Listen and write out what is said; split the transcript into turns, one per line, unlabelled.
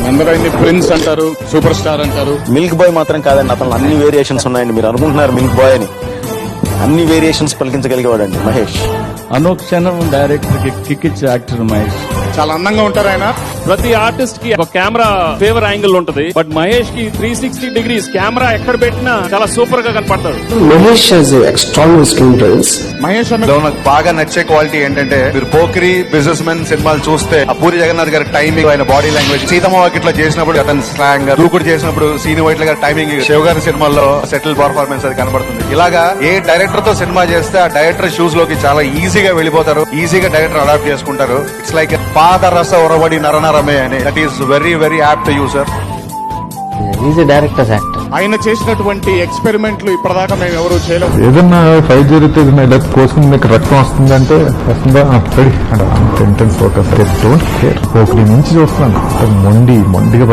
అందరూ ఆయన్ని ప్రిన్స్ అంటారు, సూపర్ స్టార్ అంటారు.
మిల్క్ బాయ్ మాత్రం కాదండి, అతను అన్ని వేరియేషన్స్ ఉన్నాయండి. మీరు అనుకుంటున్నారు మిల్క్ బాయ్ అని, అన్ని వేరియేషన్స్ పలికించగలిగేవాడండి మహేష్.
అనుక్షణం డైరెక్టర్ కి కిక్ ఇచ్చే యాక్టర్ మహేష్.
చాలా అందంగా ఉంటారు ఆయన.
ప్రతి ఆర్టిస్ట్ కి ఒక కెమెరా ఫేవర్ యాంగిల్ ఉంటది, బట్ మహేష్ కి 360 డిగ్రీస్ కెమెరా ఎక్కడ పెట్టినా చాలా సూపర్ గా కనపడతాడు.
Mahesh has a extraordinary screen presence.
Mahesh అన్న
నాకు బాగా నచ్చే క్వాలిటీ ఏంటంటే, మీరు పోకిరి, బిజినెస్ మెన్ సినిమాలు చూస్తే ఆ పూరి జగన్నాథ్ గారి టైమింగ్, ఆయన బాడీ లాంగ్వేజ్, సీతమ్మ వాకిట్లో చేసినప్పుడు అతని స్లాంగ్, దూకుడు చేసినప్పుడు సీని వైట్ల గారి టైమింగ్, శివ గారి సినిమాల్లో సెటిల్ పర్ఫార్మెన్స్ అది కనబడుతుంది. ఇలాగా ఏ డైరెక్టర్ తో సినిమా చేస్తే ఆ డైరెక్టర్ షూస్ లోకి చాలా ఈజీగా వెళ్ళిపోతారు, ఈజీగా డైరెక్టర్ అడాప్ట్ చేసుకుంటారు. ఇట్స్ లైక్ పాదరస ఒరబడి నరనరమే అని. That is very very apt to use sir.
He's a director's actor.
ఆయన చేసినటువంటి ఎక్స్పెరిమెంట్లు ఇప్పటిదాకా మేము ఎవరు చేయలేము.
ఏదన్నా ఫైట్ జరిగితే ఇలా కోసుకుని మీకు రక్తం వస్తుందంటే వస్తుందా అంత ఇంటెన్స్ ఫోకస్. Don't care. ఒకటి నుంచి చూస్తున్నాను మొండిగా